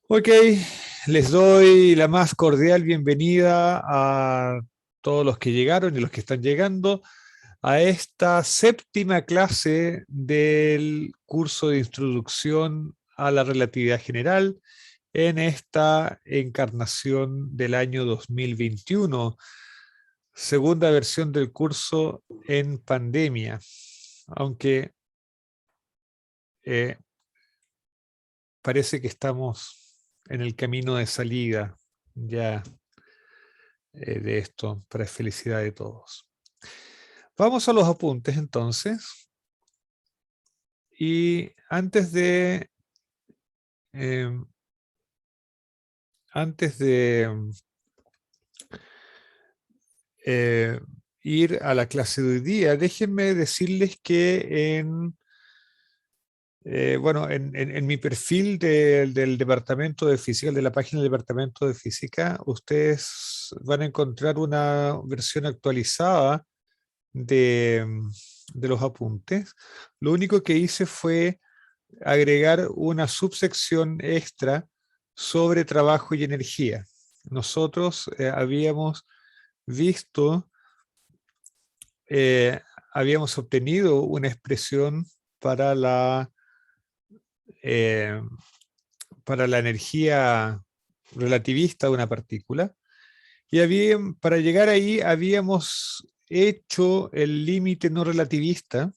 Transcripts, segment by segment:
Ok, les doy la más cordial bienvenida a todos los que llegaron y los que están llegando a esta séptima clase del curso de introducción a la relatividad general en esta encarnación del año 2021, segunda versión del curso en pandemia, aunque eh, parece que estamos en el camino de salida ya de esto, para felicidad de todos. Vamos a los apuntes entonces. Y eh, antes de eh, ir a la clase de hoy día, déjenme decirles que en mi perfil del Departamento de Física, de la página del Departamento de Física, ustedes van a encontrar una versión actualizada de, de los apuntes. Lo único que hice fue agregar una subsección extra sobre trabajo y energía. Nosotros visto, eh, habíamos obtenido una expresión para eh, para la energía relativista de una partícula, y para llegar ahí habíamos hecho el límite no relativista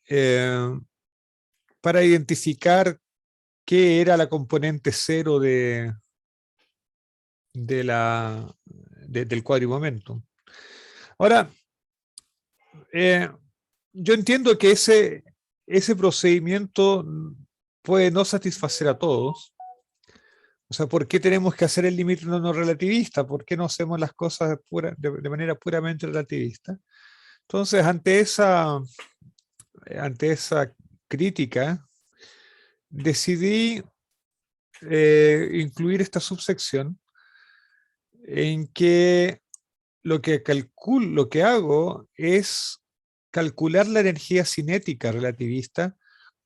eh, para identificar qué era la componente cero del cuadrimomento. Ahora, eh, yo entiendo que ese procedimiento puede no satisfacer a todos. O sea, ¿por qué tenemos que hacer el límite no relativista? ¿Por qué no hacemos las cosas de manera puramente relativista? Entonces, ante esa crítica, decidí incluir esta subsección en que lo que hago es calcular la energía cinética relativista,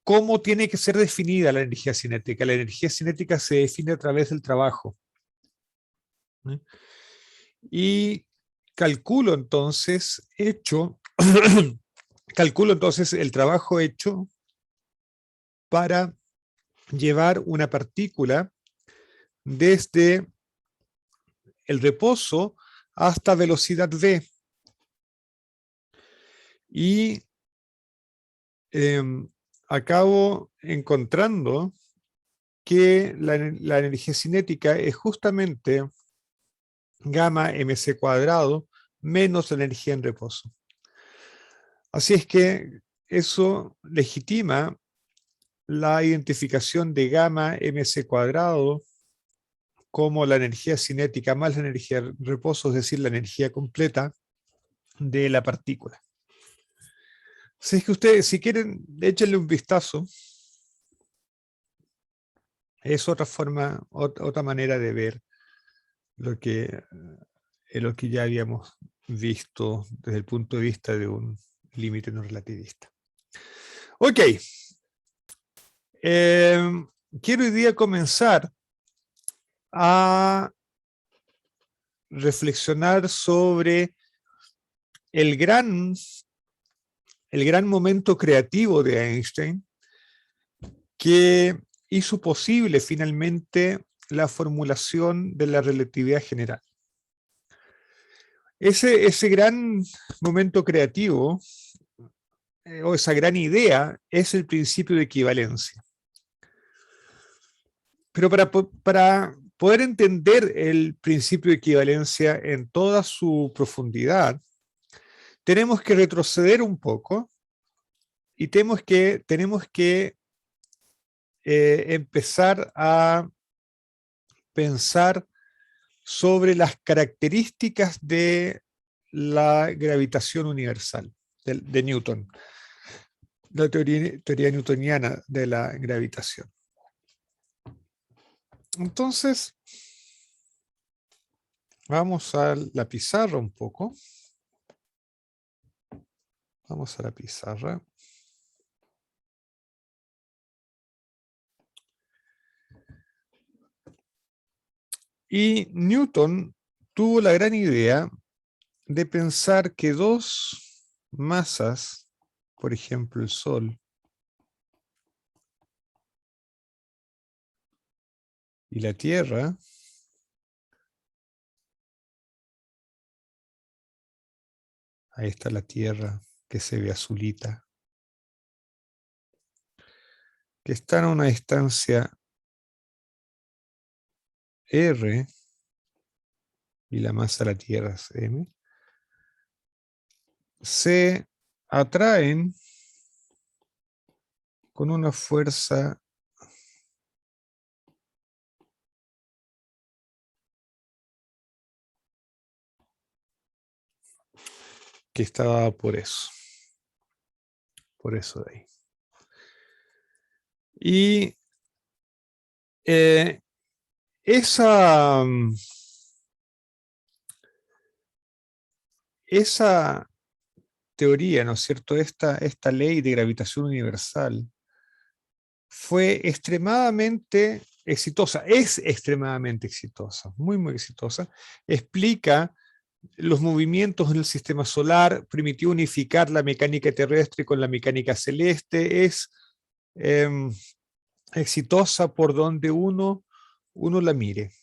cómo tiene que ser definida la energía cinética. La energía cinética se define a través del trabajo. ¿Sí? Y calculo entonces calculo entonces el trabajo hecho para llevar una partícula desde el reposo hasta velocidad v. Y eh, acabo encontrando que la energía cinética es justamente gamma mc cuadrado menos la energía en reposo. Así es que eso legitima la identificación de gamma mc cuadrado como la energía cinética más la energía en reposo, es decir, la energía completa de la partícula. Así es que ustedes, si quieren, échenle un vistazo. Es otra forma, otra manera de ver lo que ya habíamos visto desde el punto de vista de un límite no relativista. Ok. Quiero hoy día comenzar a reflexionar sobre el gran, el gran momento creativo de Einstein que hizo posible finalmente la formulación de la relatividad general. Ese gran momento creativo o esa gran idea es el principio de equivalencia. Pero para poder entender el principio de equivalencia en toda su profundidad, tenemos que retroceder un poco y tenemos que empezar a pensar sobre las características de la gravitación universal de Newton, la teoría newtoniana de la gravitación. Entonces, vamos a la pizarra un poco. Vamos a la pizarra. Y Newton tuvo la gran idea de pensar que dos masas, por ejemplo el Sol y la Tierra, ahí está la Tierra que se ve azulita, que están a una distancia r y la masa de la Tierra es m, se atraen con una fuerza que estaba por eso de ahí. Y esa, esa teoría, ¿no es cierto? Esta ley de gravitación universal fue extremadamente exitosa, es extremadamente exitosa, muy, muy exitosa. Explica los movimientos en el sistema solar, permitió unificar la mecánica terrestre con la mecánica celeste, es exitosa por donde uno la mire.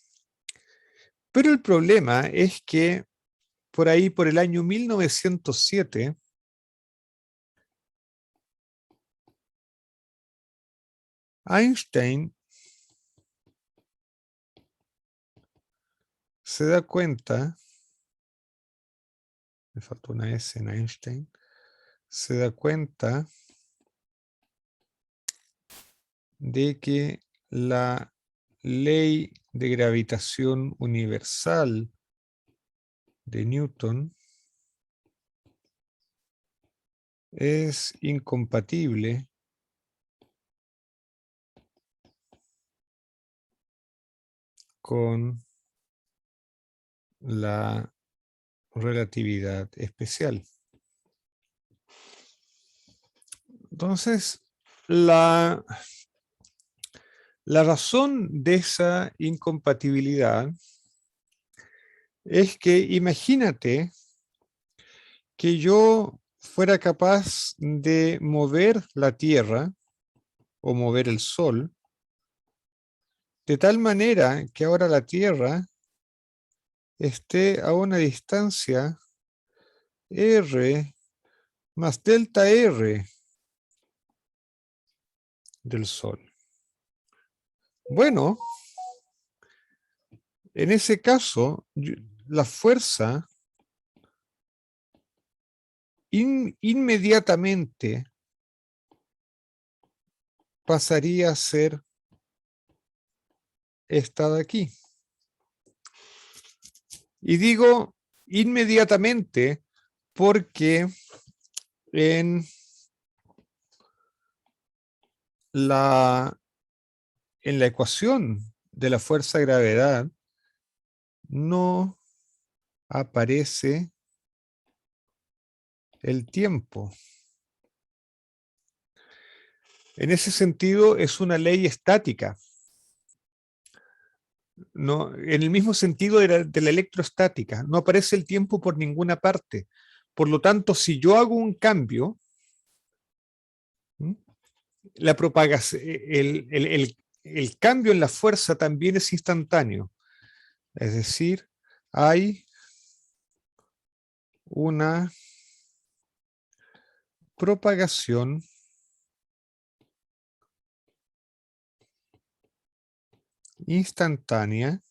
Pero el problema es que por ahí, por el año 1907, Einstein se da cuenta, me faltó una S en Einstein, se da cuenta de que la ley de gravitación universal de Newton es incompatible con la relatividad especial. Entonces, la razón de esa incompatibilidad es que imagínate que yo fuera capaz de mover la Tierra o mover el Sol de tal manera que ahora la Tierra esté a una distancia r más delta r del Sol. Bueno, en ese caso, la fuerza inmediatamente pasaría a ser esta de aquí. Y digo inmediatamente porque en la ecuación de la fuerza de gravedad no aparece el tiempo. En ese sentido es una ley estática. No, en el mismo sentido de la electrostática, no aparece el tiempo por ninguna parte. Por lo tanto, si yo hago un cambio, la propagación, el cambio en la fuerza también es instantáneo. Es decir, hay una propagación instantánea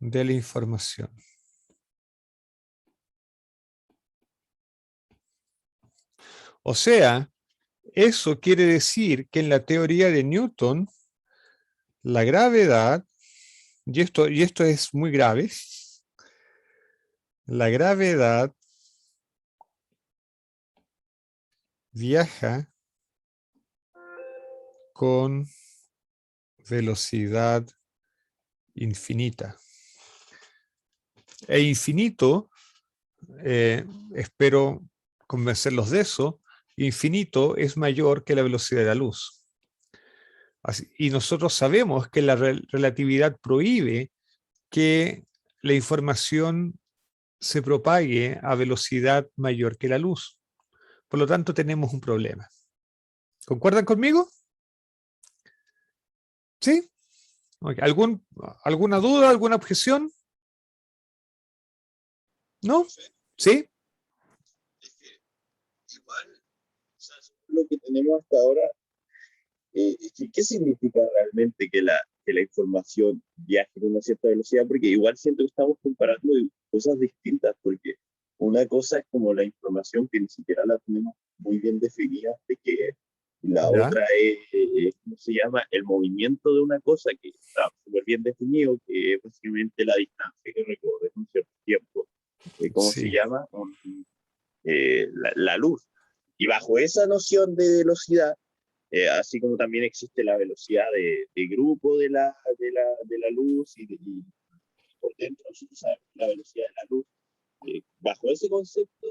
de la información. O sea, eso quiere decir que en la teoría de Newton, la gravedad, y esto es muy grave, la gravedad viaja con velocidad infinita. E infinito, espero convencerlos de eso, infinito es mayor que la velocidad de la luz. Y nosotros sabemos que la relatividad prohíbe que la información se propague a velocidad mayor que la luz. Por lo tanto, tenemos un problema. ¿Concuerdan conmigo? ¿Sí? Okay. ¿Alguna duda, alguna objeción? ¿No? ¿Sí? Igual, o sea, lo que tenemos hasta ahora, ¿qué significa realmente que la información viaje con una cierta velocidad? Porque igual siento que estamos comparando cosas distintas, porque una cosa es como la información que ni siquiera la tenemos muy bien definida, de que la ¿Ya? otra ¿cómo se llama? El movimiento de una cosa que está súper bien definido, que es básicamente la distancia que recorre en un cierto tiempo. ¿Cómo se Sí. llama? La luz. Y bajo esa noción de velocidad, así como también existe la velocidad de grupo de la luz y por dentro nosotros sabemos la velocidad de la luz. Bajo ese concepto,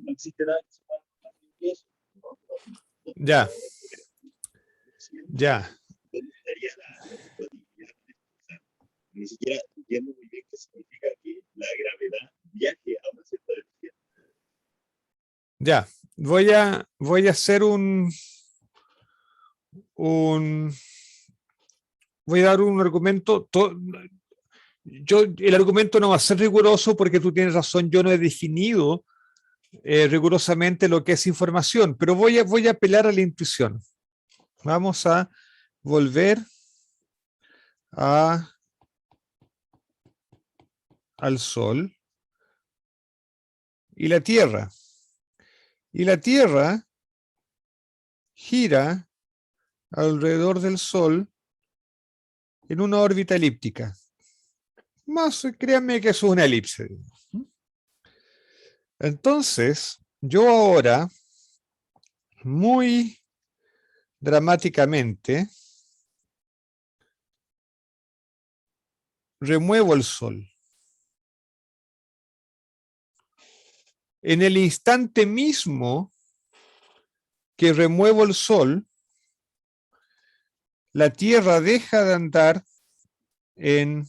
no existe nada que se pueda más que eso. No, Ya, ya, ¿dónde estaría la compatibilidad? O sea, ni siquiera entiendo muy bien qué significa que la gravedad viaje a una cierta velocidad. ya. Voy a hacer un voy a dar un argumento. El argumento no va a ser riguroso porque tú tienes razón, yo no he definido rigurosamente lo que es información, pero voy a apelar a la intuición. Vamos a volver a, al Sol y la Tierra. Y la Tierra gira alrededor del Sol en una órbita elíptica. Más, créanme que eso es una elipse. Entonces, yo ahora, muy dramáticamente, remuevo el Sol. En el instante mismo que remuevo el Sol, la Tierra deja de andar en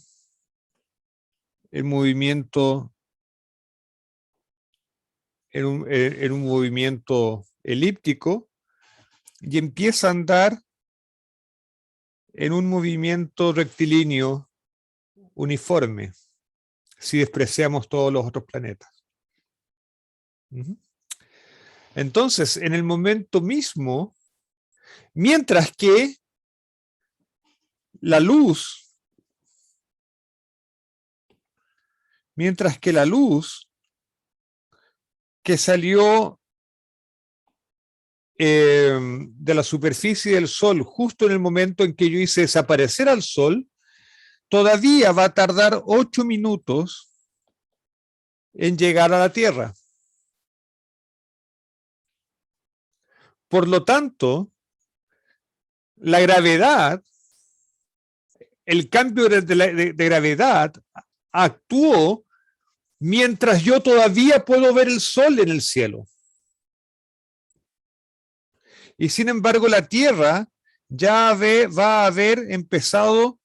el movimiento, en un movimiento elíptico y empieza a andar en un movimiento rectilíneo uniforme, si despreciamos todos los otros planetas. Entonces, en el momento mismo, mientras que la luz, que salió de la superficie del Sol justo en el momento en que yo hice desaparecer al Sol, todavía va a tardar 8 minutos en llegar a la Tierra. Por lo tanto, la gravedad, el cambio de gravedad actuó mientras yo todavía puedo ver el Sol en el cielo. Y sin embargo, la Tierra ya va a haber empezado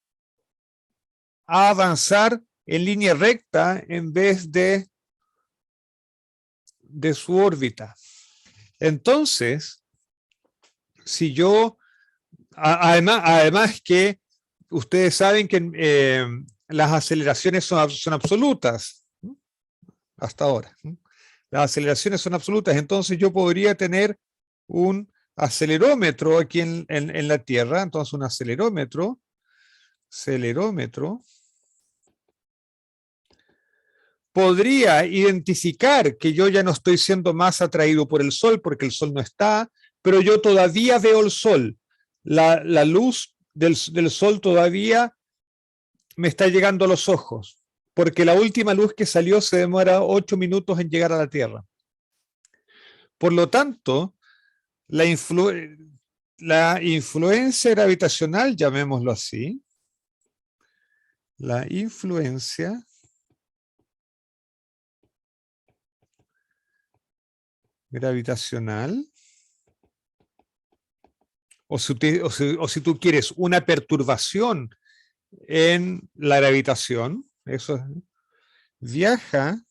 a avanzar en línea recta en vez de su órbita. Entonces, si yo, además que ustedes saben que las aceleraciones son absolutas, ¿no? Hasta ahora, ¿no? Las aceleraciones son absolutas, entonces yo podría tener un acelerómetro aquí en la Tierra, entonces un acelerómetro podría identificar que yo ya no estoy siendo más atraído por el Sol porque el Sol no está, pero yo todavía veo el Sol. La luz del Sol todavía me está llegando a los ojos, porque la última luz que salió se demora 8 minutos en llegar a la Tierra. Por lo tanto, la, la influencia gravitacional, llamémoslo así, la influencia gravitacional o si tú quieres una perturbación en la gravitación, eso es, viaja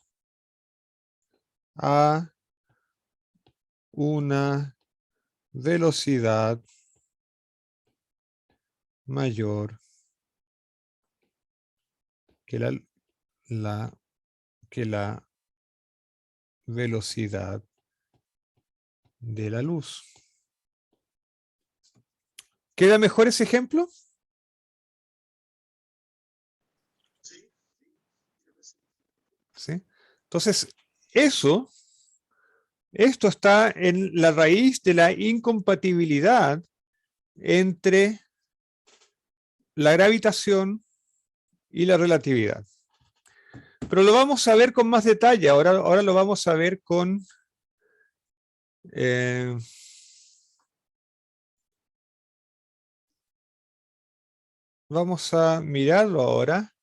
a una velocidad mayor que la velocidad de la luz. ¿Queda mejor ese ejemplo? ¿Sí? Entonces, esto está en la raíz de la incompatibilidad entre la gravitación y la relatividad. Pero lo vamos a ver con más detalle. Ahora lo vamos a ver con... vamos a mirarlo ahora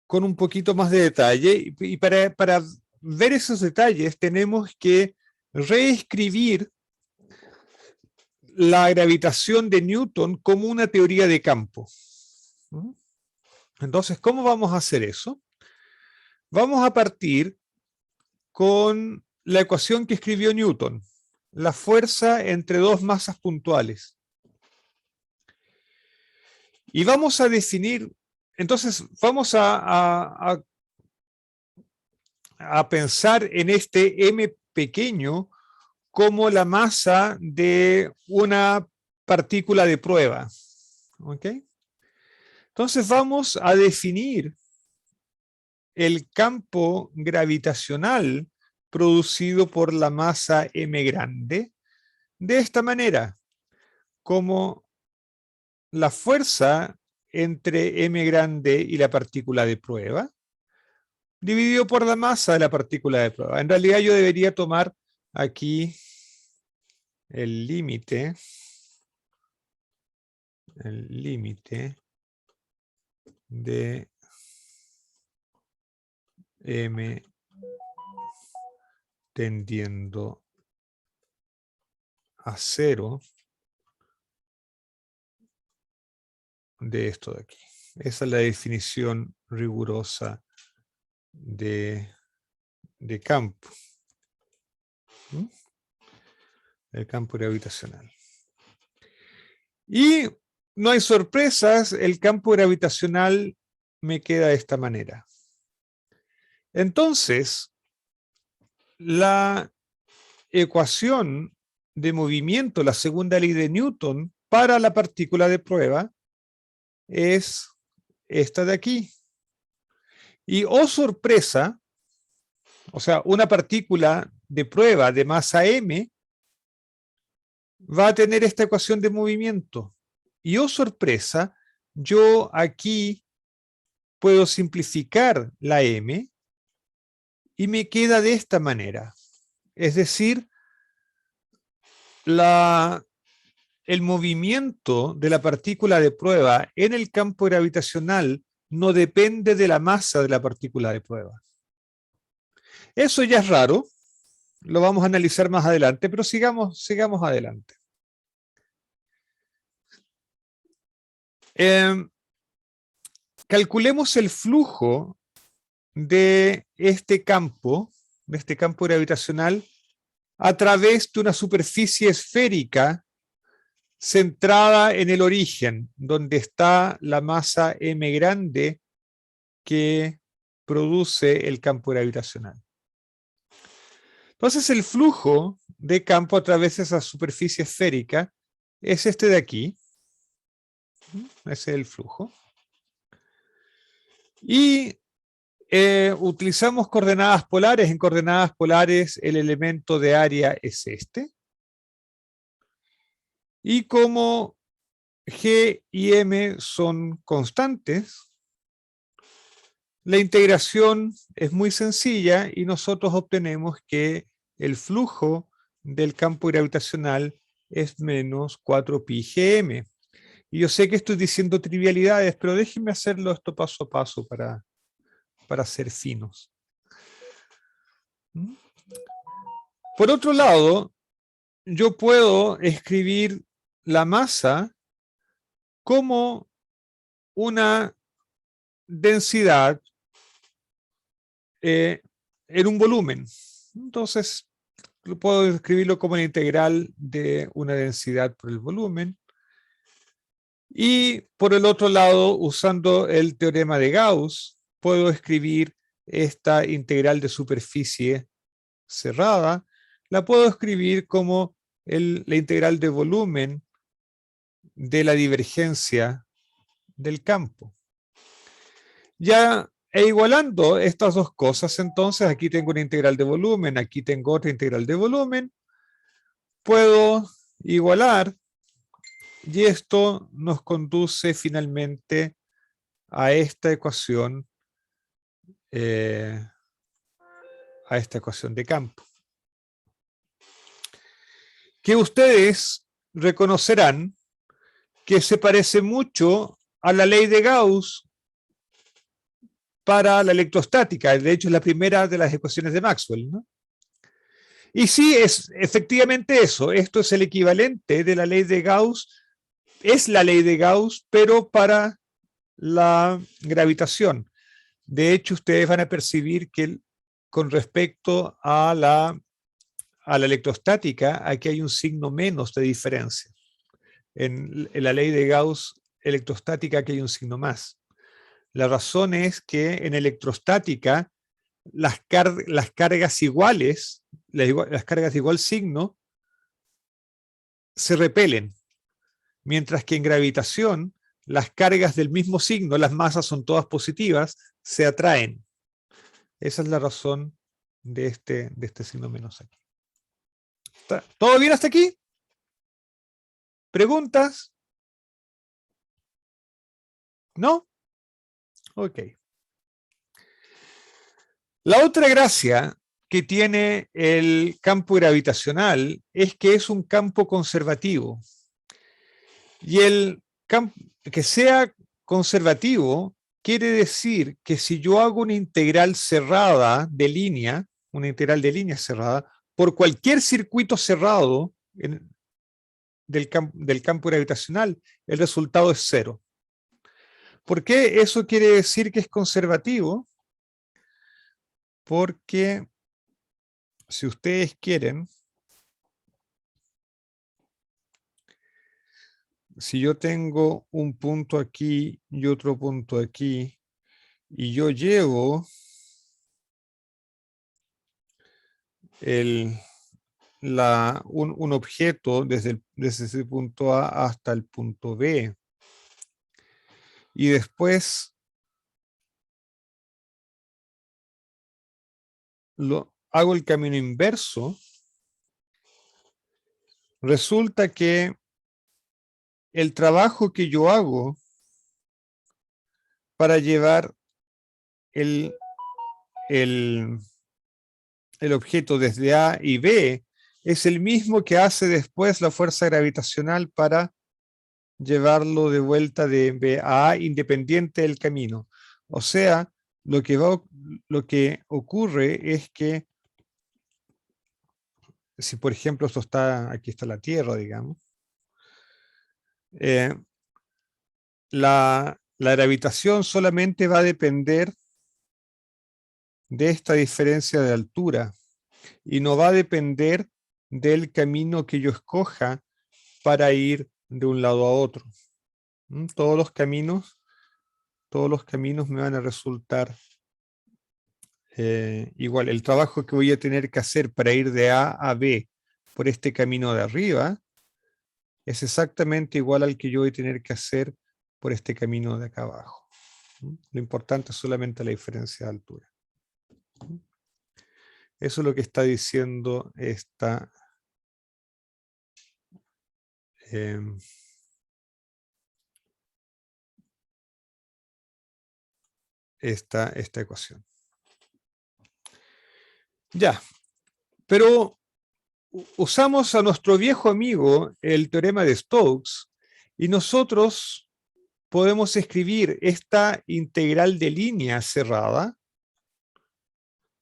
con un poquito más de detalle. Y para ver esos detalles tenemos que reescribir la gravitación de Newton como una teoría de campo. Entonces, ¿cómo vamos a hacer eso? Vamos a partir con la ecuación que escribió Newton, la fuerza entre dos masas puntuales. Y vamos a definir, entonces vamos a pensar en este m pequeño como la masa de una partícula de prueba. ¿Ok? Entonces vamos a definir el campo gravitacional producido por la masa m grande de esta manera, como la fuerza entre m grande y la partícula de prueba, dividido por la masa de la partícula de prueba. En realidad yo debería tomar aquí el límite de m tendiendo a 0 de esto de aquí. Esa es la definición rigurosa de campo. El campo gravitacional. Y no hay sorpresas, el campo gravitacional me queda de esta manera. Entonces, la ecuación de movimiento, la segunda ley de Newton, para la partícula de prueba es esta de aquí. Y oh sorpresa, o sea, una partícula de prueba de masa m va a tener esta ecuación de movimiento. Y oh sorpresa, yo aquí puedo simplificar la m y me queda de esta manera. Es decir, el movimiento de la partícula de prueba en el campo gravitacional no depende de la masa de la partícula de prueba. Eso ya es raro, lo vamos a analizar más adelante, pero sigamos adelante. Calculemos el flujo de este campo gravitacional a través de una superficie esférica centrada en el origen, donde está la masa m grande que produce el campo gravitacional. Entonces el flujo de campo a través de esa superficie esférica es este de aquí. Ese es el flujo. Y utilizamos coordenadas polares. En coordenadas polares el elemento de área es este. Y como G y M son constantes, la integración es muy sencilla y nosotros obtenemos que el flujo del campo gravitacional es menos 4pi gm. Y yo sé que estoy diciendo trivialidades, pero déjenme hacerlo esto paso a paso para ser finos. Por otro lado, yo puedo escribir la masa como una densidad en un volumen. Entonces, puedo escribirlo como la integral de una densidad por el volumen. Y por el otro lado, usando el teorema de Gauss, puedo escribir esta integral de superficie cerrada. La puedo escribir como la integral de volumen de la divergencia del campo. Ya igualando estas dos cosas, entonces aquí tengo una integral de volumen, aquí tengo otra integral de volumen. Puedo igualar y esto nos conduce finalmente a esta ecuación de campo, que ustedes reconocerán que se parece mucho a la ley de Gauss para la electrostática. De hecho, es la primera de las ecuaciones de Maxwell, ¿no? Y sí, es efectivamente eso. Esto es el equivalente de la ley de Gauss. Es la ley de Gauss, pero para la gravitación. De hecho, ustedes van a percibir que con respecto a la electrostática, aquí hay un signo menos de diferencia. En la ley de Gauss electrostática aquí hay un signo más. La razón es que en electrostática las cargas iguales, las cargas de igual signo, se repelen, mientras que en gravitación las cargas del mismo signo, las masas son todas positivas, se atraen. Esa es la razón de este signo menos aquí. ¿Todo bien hasta aquí? ¿Preguntas? ¿No? Ok. La otra gracia que tiene el campo gravitacional es que es un campo conservativo. Y el campo que sea conservativo quiere decir que si yo hago una integral cerrada de línea, una integral de línea cerrada, por cualquier circuito cerrado del campo gravitacional, el resultado es cero. ¿Por qué eso quiere decir que es conservativo? Porque si ustedes quieren, si yo tengo un punto aquí y otro punto aquí, y yo llevo un objeto desde ese punto A hasta el punto B, y después hago el camino inverso, resulta que el trabajo que yo hago para llevar el objeto desde A y B es el mismo que hace después la fuerza gravitacional para llevarlo de vuelta de B a A independiente del camino. O sea, lo que ocurre es que si por ejemplo aquí está la Tierra, digamos, la gravitación solamente va a depender de esta diferencia de altura y no va a depender del camino que yo escoja para ir de un lado a otro. Todos los caminos me van a resultar igual. El trabajo que voy a tener que hacer para ir de A a B por este camino de arriba es exactamente igual al que yo voy a tener que hacer por este camino de acá abajo. Lo importante es solamente la diferencia de altura. Eso es lo que está diciendo esta ecuación. Ya, pero usamos a nuestro viejo amigo el teorema de Stokes y nosotros podemos escribir esta integral de línea cerrada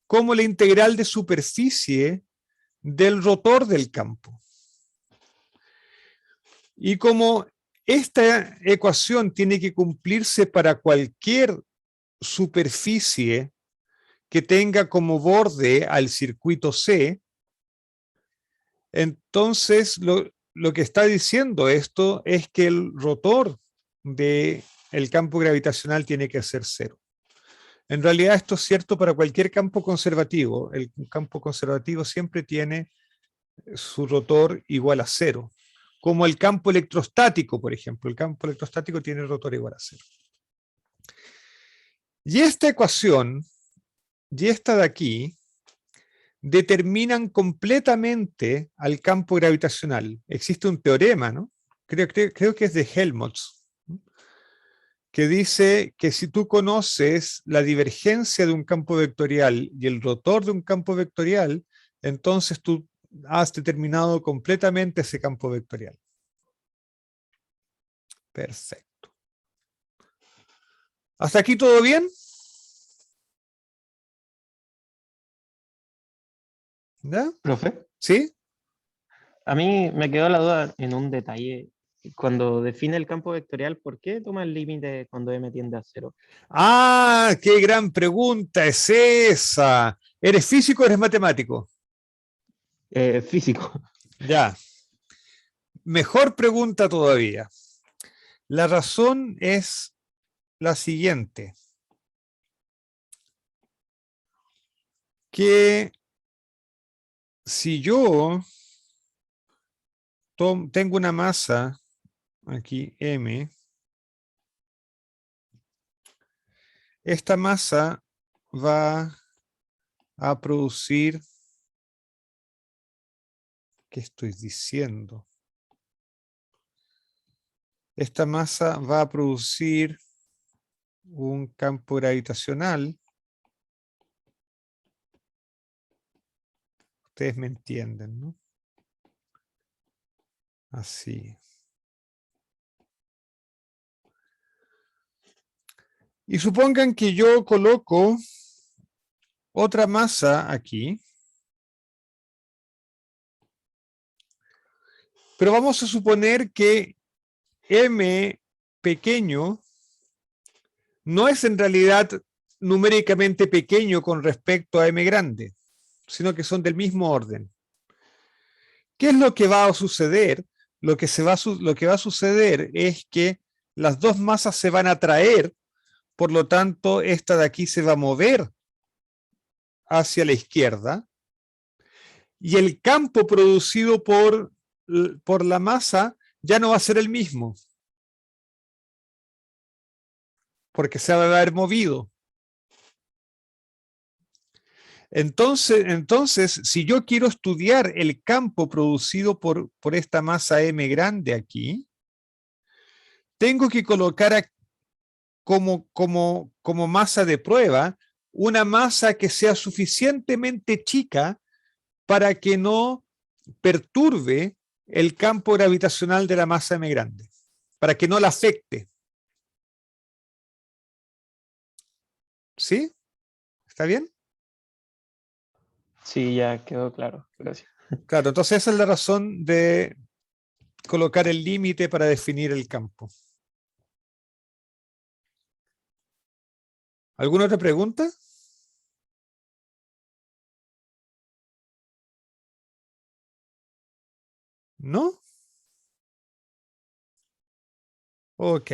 como la integral de superficie del rotor del campo. Y como esta ecuación tiene que cumplirse para cualquier superficie que tenga como borde al circuito C, entonces lo que está diciendo esto es que el rotor del campo gravitacional tiene que ser cero. En realidad esto es cierto para cualquier campo conservativo. El campo conservativo siempre tiene su rotor igual a cero. Como el campo electrostático, por ejemplo. El campo electrostático tiene rotor igual a cero. Y esta ecuación, y esta de aquí, determinan completamente al campo gravitacional. Existe un teorema, ¿no? Creo que es de Helmholtz, ¿no?, que dice que si tú conoces la divergencia de un campo vectorial y el rotor de un campo vectorial, entonces tú has determinado completamente ese campo vectorial. Perfecto. ¿Hasta aquí todo bien? ¿Ya? Profe, ¿Sí? a mí me quedó la duda en un detalle. Cuando define el campo vectorial, ¿por qué toma el límite cuando m tiende a cero? Ah, qué gran pregunta es esa. ¿Eres físico o eres matemático? Físico. Ya. Mejor pregunta todavía. La razón es la siguiente. Que si yo tengo una masa, aquí M, esta masa va a producir, ¿qué estoy diciendo? Esta masa va a producir un campo gravitacional. Ustedes me entienden, ¿no? Así. Y supongan que yo coloco otra masa aquí. Pero vamos a suponer que M pequeño no es en realidad numéricamente pequeño con respecto a M grande, sino que son del mismo orden. ¿Qué es lo que va a suceder? Lo que va a suceder es que las dos masas se van a atraer, por lo tanto, esta de aquí se va a mover hacia la izquierda, y el campo producido por la masa ya no va a ser el mismo, porque se va a haber movido. Entonces, si yo quiero estudiar el campo producido por esta masa M grande aquí, tengo que colocar como masa de prueba una masa que sea suficientemente chica para que no perturbe el campo gravitacional de la masa M grande, para que no la afecte. ¿Sí? ¿Está bien? Sí, ya quedó claro. Gracias. Claro, entonces esa es la razón de colocar el límite para definir el campo. ¿Alguna otra pregunta? ¿No? Ok.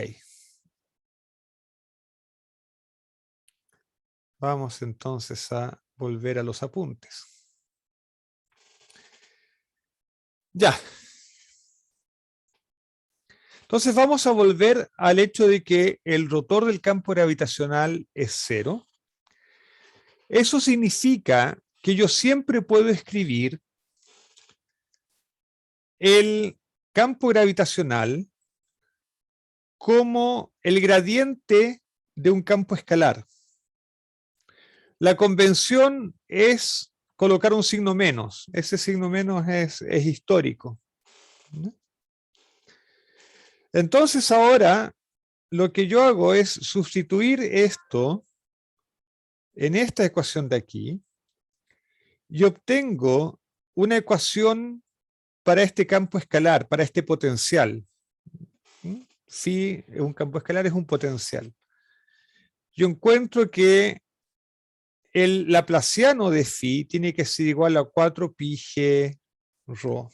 Vamos entonces a volver a los apuntes. Ya. Entonces vamos a volver al hecho de que el rotor del campo gravitacional es cero. Eso significa que yo siempre puedo escribir el campo gravitacional como el gradiente de un campo escalar. La convención es colocar un signo menos. Ese signo menos es histórico. Entonces ahora lo que yo hago es sustituir esto en esta ecuación de aquí y obtengo una ecuación para este campo escalar, para este potencial. Phi es un campo escalar, es un potencial. Yo encuentro que el laplaciano de phi tiene que ser igual a 4 pi g rho,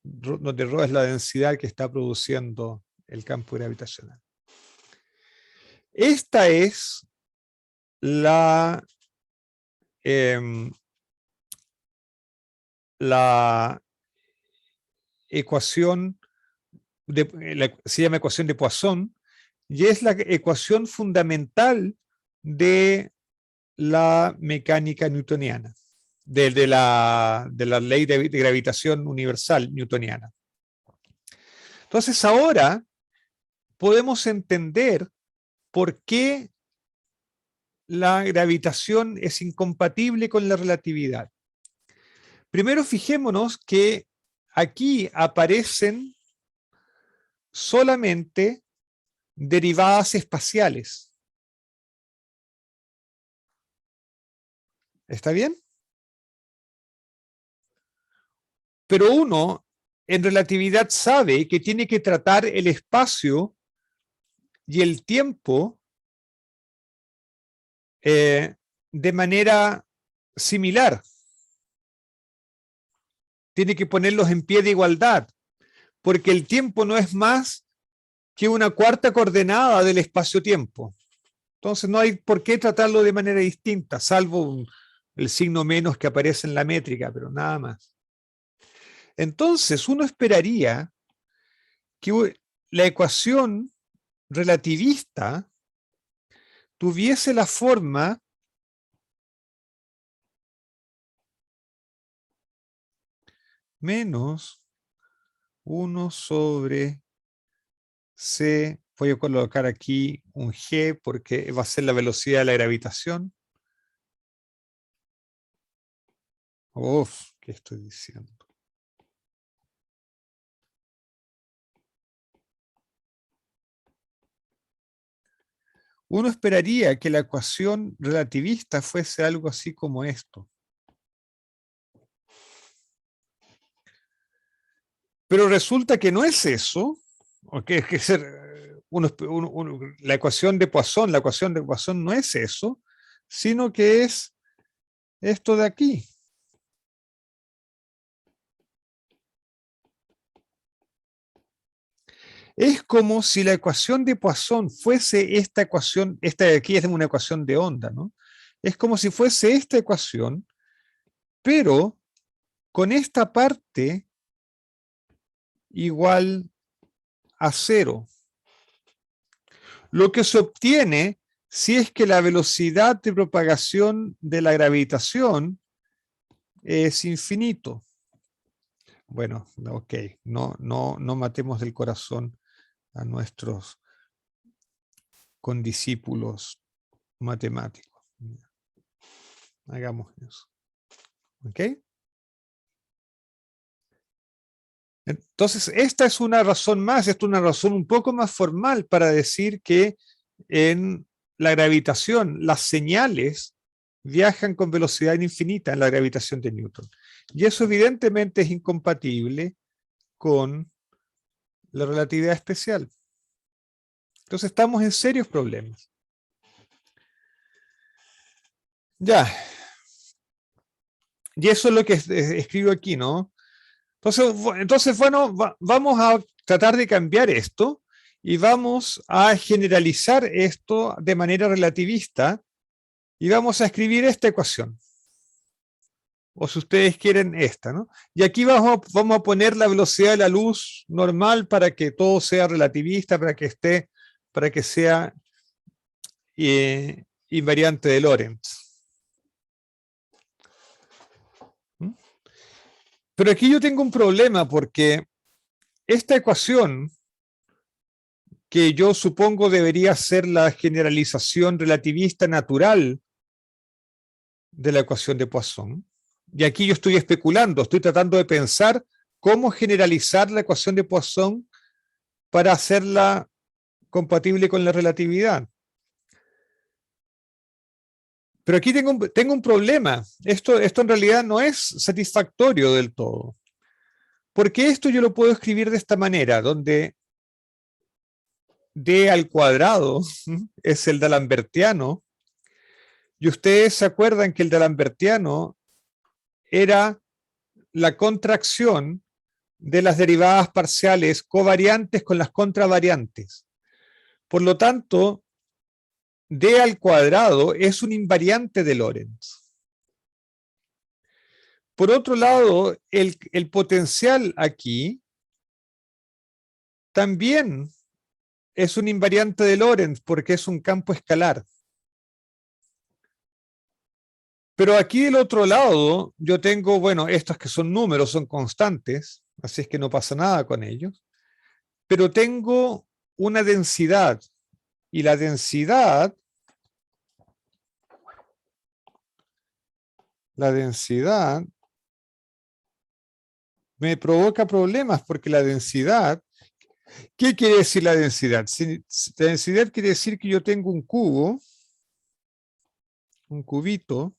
donde rho es la densidad que está produciendo el campo gravitacional. Esta es la ecuación, se llama ecuación de Poisson, y es la ecuación fundamental de la mecánica newtoniana, de la ley de gravitación universal newtoniana. Entonces ahora podemos entender por qué la gravitación es incompatible con la relatividad. Primero fijémonos que aquí aparecen solamente derivadas espaciales. ¿Está bien? Pero uno en relatividad sabe que tiene que tratar el espacio y el tiempo de manera similar. Tiene que ponerlos en pie de igualdad, porque el tiempo no es más que una cuarta coordenada del espacio-tiempo. Entonces no hay por qué tratarlo de manera distinta, salvo el signo menos que aparece en la métrica, pero nada más. Entonces uno esperaría que la ecuación relativista tuviese la forma menos 1 sobre C, voy a colocar aquí un G porque va a ser la velocidad de la gravitación. Uf, ¿qué estoy diciendo? Uno esperaría que la ecuación relativista fuese algo así como esto. Pero resulta que no es eso, o que es que la ecuación de Poisson no es eso, sino que es esto de aquí. Es como si la ecuación de Poisson fuese esta ecuación, esta de aquí es una ecuación de onda, ¿no? Es como si fuese esta ecuación, pero con esta parte igual a 0. Lo que se obtiene si es que la velocidad de propagación de la gravitación es infinito. Bueno, ok, no matemos del corazón a nuestros condiscípulos matemáticos. Hagamos eso. ¿Ok? Entonces, esta es una razón más, esta es una razón un poco más formal para decir que en la gravitación las señales viajan con velocidad infinita en la gravitación de Newton. Y eso evidentemente es incompatible con la relatividad especial. Entonces estamos en serios problemas. Ya. Y eso es lo que escribo aquí, ¿no? Entonces bueno, vamos a tratar de cambiar esto y vamos a generalizar esto de manera relativista y vamos a escribir esta ecuación. O si ustedes quieren esta, ¿no? Y aquí vamos a poner la velocidad de la luz normal para que todo sea relativista, para que sea invariante de Lorentz. Pero aquí yo tengo un problema porque esta ecuación, que yo supongo debería ser la generalización relativista natural de la ecuación de Poisson, y aquí yo estoy especulando, estoy tratando de pensar cómo generalizar la ecuación de Poisson para hacerla compatible con la relatividad. Pero aquí tengo un problema. Esto en realidad no es satisfactorio del todo. Porque esto yo lo puedo escribir de esta manera, donde D al cuadrado es el D'Alembertiano, y ustedes se acuerdan que el D'Alembertiano era la contracción de las derivadas parciales covariantes con las contravariantes. Por lo tanto, D al cuadrado es un invariante de Lorentz. Por otro lado, el potencial aquí también es un invariante de Lorentz porque es un campo escalar. Pero aquí del otro lado yo tengo, bueno, estos que son números, son constantes, así es que no pasa nada con ellos, pero tengo una densidad, y la densidad me provoca problemas porque la densidad, ¿qué quiere decir la densidad? La densidad quiere decir que yo tengo un cubo, un cubito,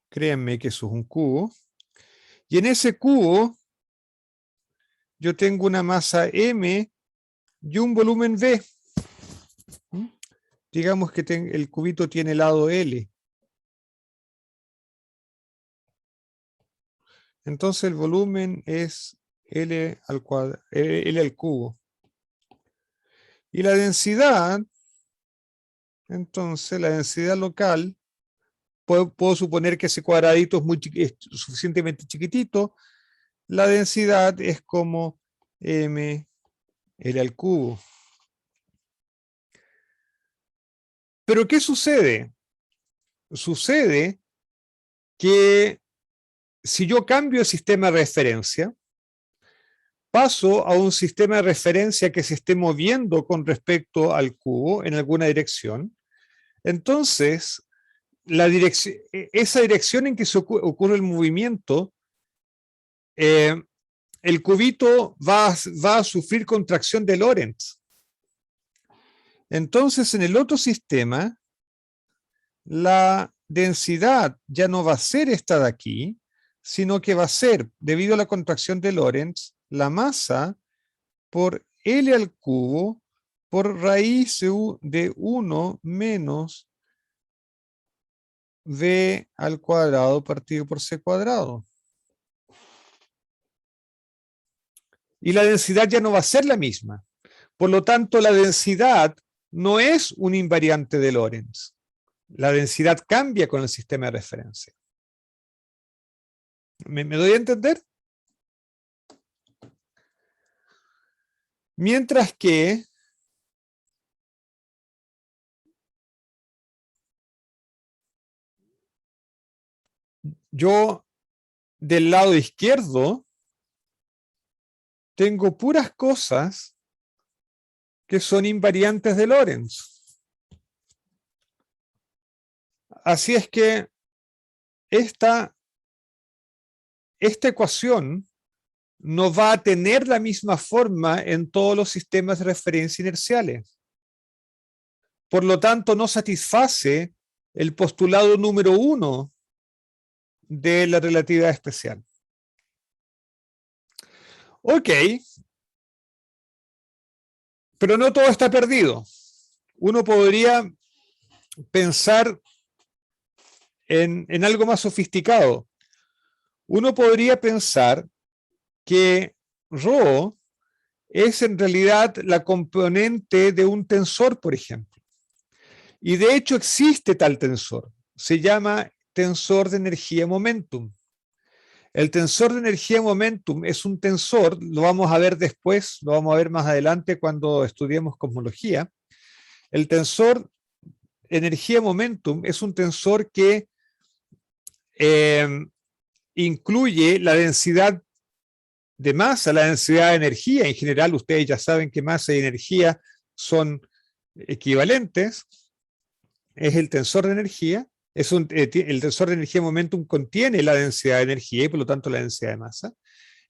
créanme que eso es un cubo, y en ese cubo yo tengo una masa M y un volumen V. Digamos que el cubito tiene lado L. Entonces el volumen es L al cubo. Y la densidad, entonces la densidad local, puedo suponer que ese cuadradito es suficientemente chiquitito, la densidad es como M L al cubo. Pero ¿qué sucede? Sucede que si yo cambio el sistema de referencia, paso a un sistema de referencia que se esté moviendo con respecto al cubo en alguna dirección, entonces esa dirección en que ocurre el movimiento, el cubito va a sufrir contracción de Lorentz. Entonces, en el otro sistema, la densidad ya no va a ser esta de aquí, sino que va a ser, debido a la contracción de Lorentz, la masa por L al cubo por raíz de 1 menos V al cuadrado partido por C cuadrado. Y la densidad ya no va a ser la misma. Por lo tanto, la densidad no es un invariante de Lorentz. La densidad cambia con el sistema de referencia. ¿Me doy a entender? Mientras que yo del lado izquierdo tengo puras cosas que son invariantes de Lorentz. Así es que esta ecuación no va a tener la misma forma en todos los sistemas de referencia inerciales. Por lo tanto, no satisface el postulado número 1 de la relatividad especial. Ok, pero no todo está perdido. Uno podría pensar en algo más sofisticado. Uno podría pensar que ρ es en realidad la componente de un tensor, por ejemplo. Y de hecho existe tal tensor. Se llama tensor de energía momentum. El tensor de energía momentum es un tensor, lo vamos a ver después, lo vamos a ver más adelante cuando estudiemos cosmología. El tensor energía momentum es un tensor que incluye la densidad de masa, la densidad de energía. En general, ustedes ya saben que masa y energía son equivalentes. Es el tensor de energía. El tensor de energía momentum contiene la densidad de energía y por lo tanto la densidad de masa.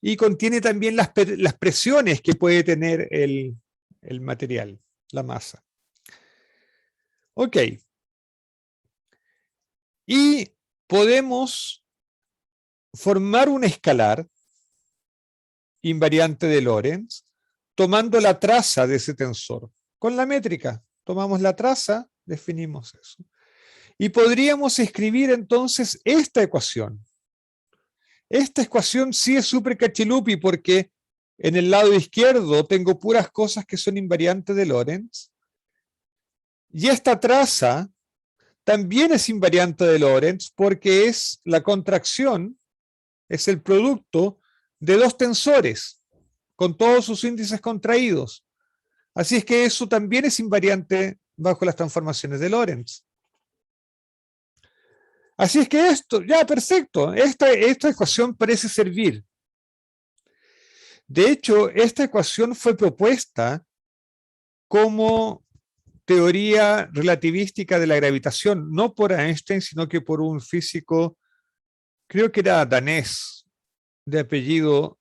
Y contiene también las presiones que puede tener el material, la masa. Ok. Y podemos formar un escalar invariante de Lorentz tomando la traza de ese tensor. Con la métrica, tomamos la traza, definimos eso. Y podríamos escribir entonces esta ecuación. Esta ecuación sí es super cachilupi porque en el lado izquierdo tengo puras cosas que son invariantes de Lorentz. Y esta traza también es invariante de Lorentz porque es la contracción, es el producto de dos tensores con todos sus índices contraídos. Así es que eso también es invariante bajo las transformaciones de Lorentz. Así es que esto, ya perfecto, esta ecuación parece servir. De hecho, esta ecuación fue propuesta como teoría relativística de la gravitación, no por Einstein, sino que por un físico, creo que era danés, de apellido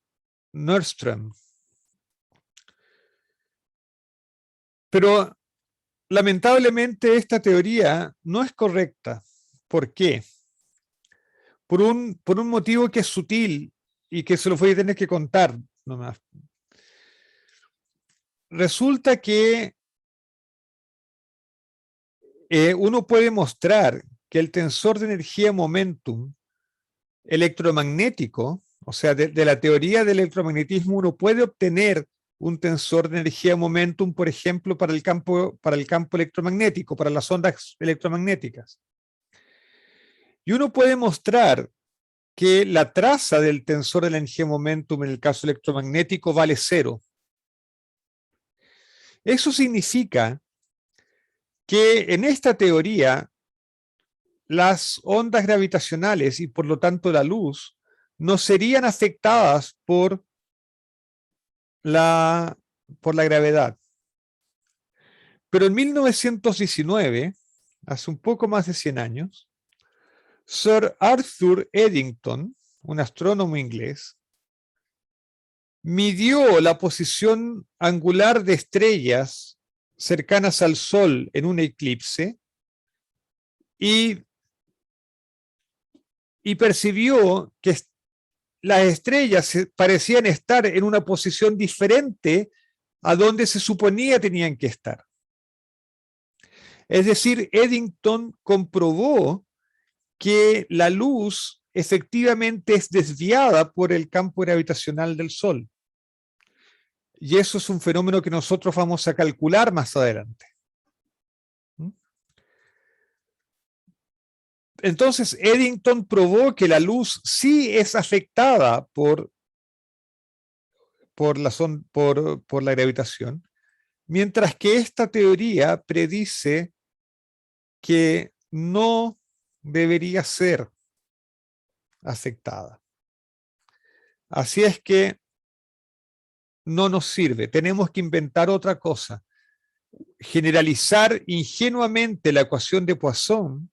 Nordström. Pero lamentablemente esta teoría no es correcta. ¿Por qué? Por un motivo que es sutil y que se lo voy a tener que contar nomás. Resulta que uno puede mostrar que el tensor de energía momentum electromagnético, o sea, de la teoría del electromagnetismo, uno puede obtener un tensor de energía momentum, por ejemplo, para el campo electromagnético, para las ondas electromagnéticas. Y uno puede mostrar que la traza del tensor de la energía momentum en el caso electromagnético vale 0. Eso significa que en esta teoría las ondas gravitacionales y por lo tanto la luz no serían afectadas por la gravedad. Pero en 1919, hace un poco más de 100 años, Sir Arthur Eddington, un astrónomo inglés, midió la posición angular de estrellas cercanas al Sol en un eclipse y percibió que las estrellas parecían estar en una posición diferente a donde se suponía tenían que estar. Es decir, Eddington comprobó que la luz efectivamente es desviada por el campo gravitacional del Sol. Y eso es un fenómeno que nosotros vamos a calcular más adelante. Entonces, Eddington probó que la luz sí es afectada por la gravitación, mientras que esta teoría predice que no debería ser afectada. Así es que no nos sirve, tenemos que inventar otra cosa. Generalizar ingenuamente la ecuación de Poisson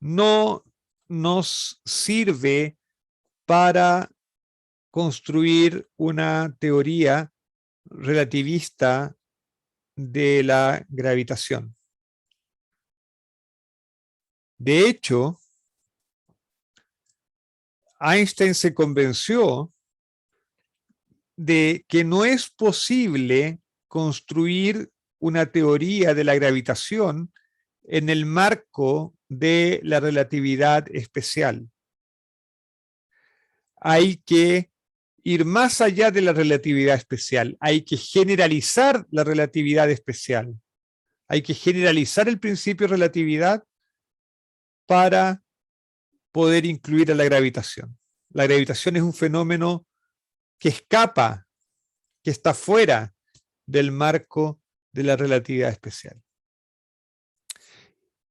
no nos sirve para construir una teoría relativista de la gravitación. De hecho, Einstein se convenció de que no es posible construir una teoría de la gravitación en el marco de la relatividad especial. Hay que ir más allá de la relatividad especial, hay que generalizar la relatividad especial, hay que generalizar el principio de relatividad para poder incluir a la gravitación. La gravitación es un fenómeno que escapa, que está fuera del marco de la relatividad especial.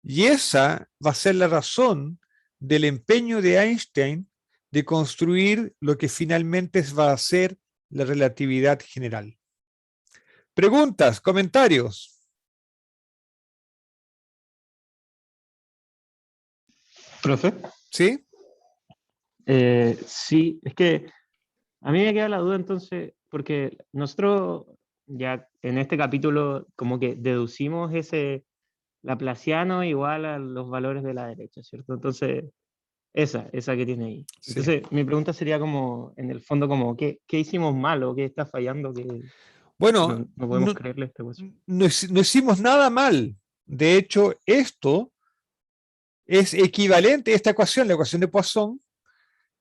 Y esa va a ser la razón del empeño de Einstein de construir lo que finalmente va a ser la relatividad general. ¿Preguntas? ¿Comentarios? ¿Profe? ¿Sí? Sí, es que a mí me queda la duda entonces, porque nosotros ya en este capítulo como que deducimos ese laplaciano igual a los valores de la derecha, ¿cierto? Entonces, Esa que tiene ahí. Sí. Entonces, mi pregunta sería como, en el fondo, como, ¿qué hicimos mal o qué está fallando que Bueno, no podemos creerle a esta ecuación? no hicimos nada mal. De hecho, esto es equivalente, esta ecuación, la ecuación de Poisson,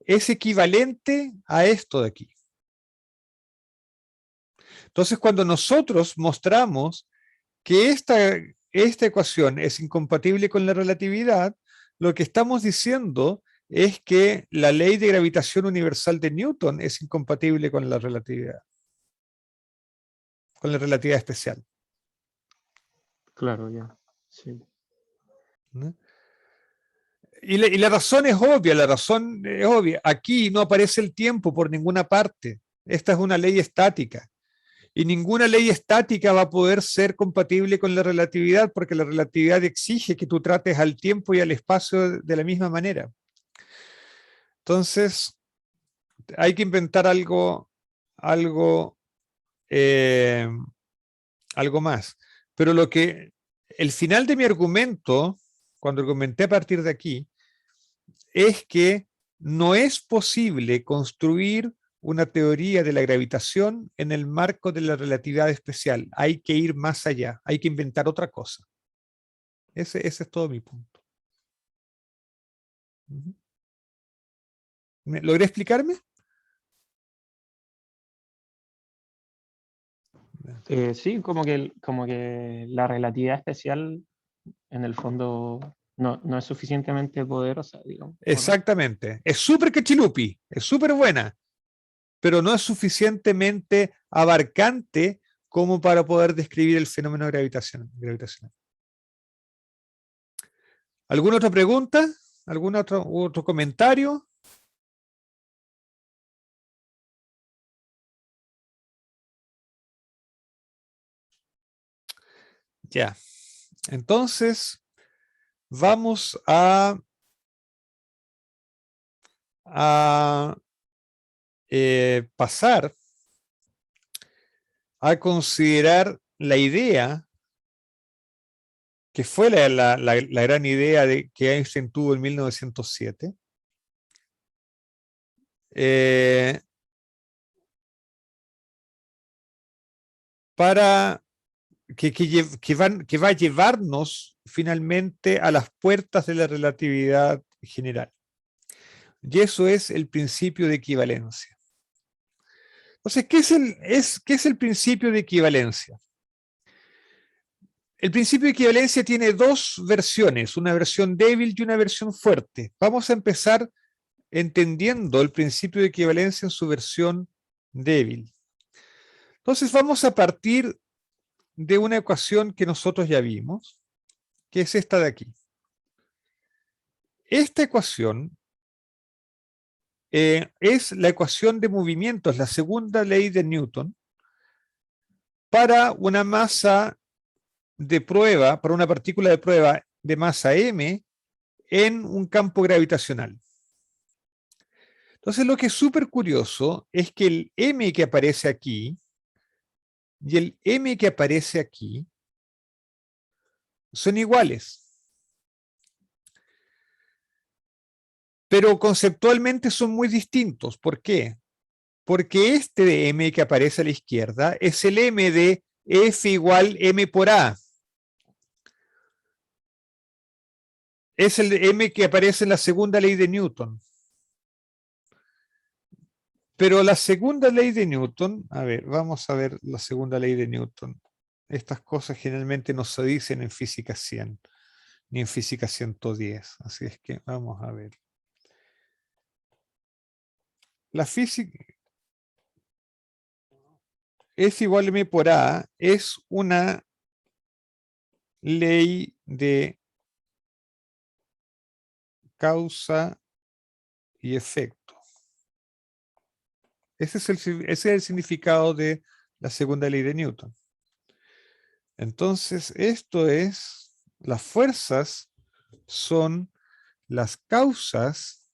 es equivalente a esto de aquí. Entonces, cuando nosotros mostramos que esta ecuación es incompatible con la relatividad, lo que estamos diciendo es que la ley de gravitación universal de Newton es incompatible con la relatividad especial. Claro, ya. Sí. ¿No? Y la razón es obvia, la razón es obvia. Aquí no aparece el tiempo por ninguna parte. Esta es una ley estática. Y ninguna ley estática va a poder ser compatible con la relatividad porque la relatividad exige que tú trates al tiempo y al espacio de la misma manera. Entonces, hay que inventar algo más. Pero el final de mi argumento, cuando argumenté a partir de aquí, es que no es posible construir una teoría de la gravitación en el marco de la relatividad especial. Hay que ir más allá, hay que inventar otra cosa. Ese es todo mi punto. ¿Logré explicarme? Sí, como que la relatividad especial, en el fondo, no es suficientemente poderosa, digamos. ¿O no? Exactamente. Es súper cachilupi, es súper buena, pero no es suficientemente abarcante como para poder describir el fenómeno gravitacional. ¿Alguna otra pregunta? ¿Algún otro comentario? Ya. Entonces, vamos a pasar a considerar la idea, que fue la gran idea que Einstein tuvo en 1907, para que va a llevarnos finalmente a las puertas de la relatividad general. Y eso es el principio de equivalencia. Entonces, ¿qué es el principio de equivalencia? El principio de equivalencia tiene dos versiones, una versión débil y una versión fuerte. Vamos a empezar entendiendo el principio de equivalencia en su versión débil. Entonces vamos a partir de una ecuación que nosotros ya vimos, que es esta de aquí. Esta ecuación es la ecuación de movimientos, la segunda ley de Newton, para una masa de prueba, para una partícula de prueba de masa m en un campo gravitacional. Entonces lo que es súper curioso es que el m que aparece aquí y el m que aparece aquí son iguales. Pero conceptualmente son muy distintos. ¿Por qué? Porque este de m que aparece a la izquierda es el m de F igual m por A. Es el m que aparece en la segunda ley de Newton. Pero la segunda ley de Newton, a ver, vamos a ver la segunda ley de Newton. Estas cosas generalmente no se dicen en física 100, ni en física 110. Así es que vamos a ver. La física F igual a m por A es una ley de causa y efecto. Ese es el significado de la segunda ley de Newton. Entonces, esto es, las fuerzas son las causas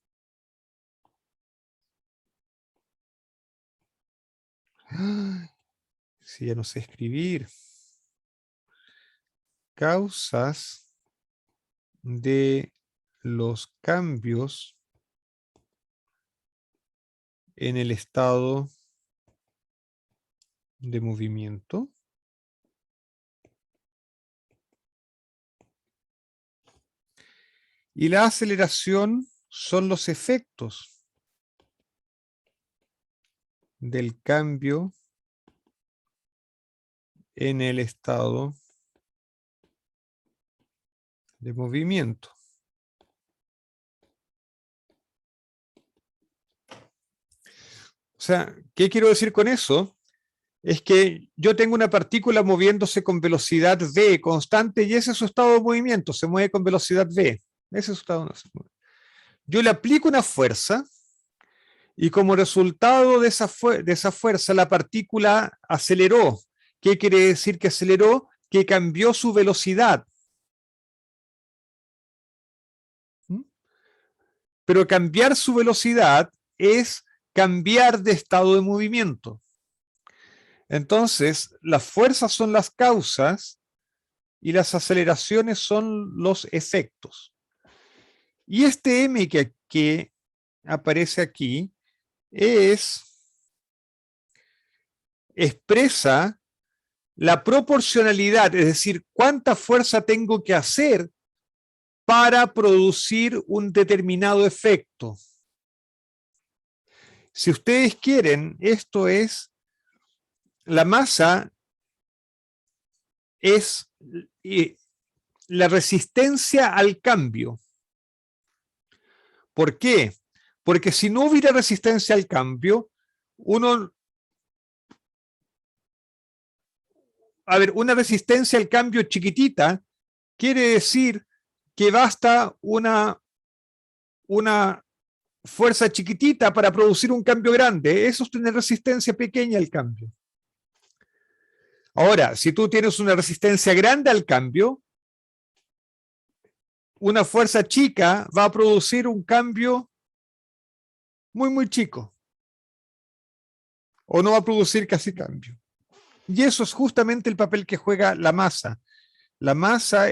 si ya no sé escribir, causas de los cambios en el estado de movimiento. Y la aceleración son los efectos del cambio en el estado de movimiento. O sea, ¿qué quiero decir con eso? Es que yo tengo una partícula moviéndose con velocidad v constante y ese es su estado de movimiento, se mueve con velocidad v. Ese es su estado. Yo le aplico una fuerza y como resultado de esa fuerza la partícula aceleró. ¿Qué quiere decir que aceleró? Que cambió su velocidad. Pero cambiar su velocidad es cambiar de estado de movimiento. Entonces, las fuerzas son las causas y las aceleraciones son los efectos. Y este m que aparece aquí expresa la proporcionalidad, es decir, cuánta fuerza tengo que hacer para producir un determinado efecto. Si ustedes quieren, esto es, la masa es la resistencia al cambio. ¿Por qué? Porque si no hubiera resistencia al cambio, una resistencia al cambio chiquitita quiere decir que basta una fuerza chiquitita para producir un cambio grande. Eso es tener resistencia pequeña al cambio. Ahora, si tú tienes una resistencia grande al cambio, una fuerza chica va a producir un cambio muy, muy chico. O no va a producir casi cambio. Y eso es justamente el papel que juega la masa. La masa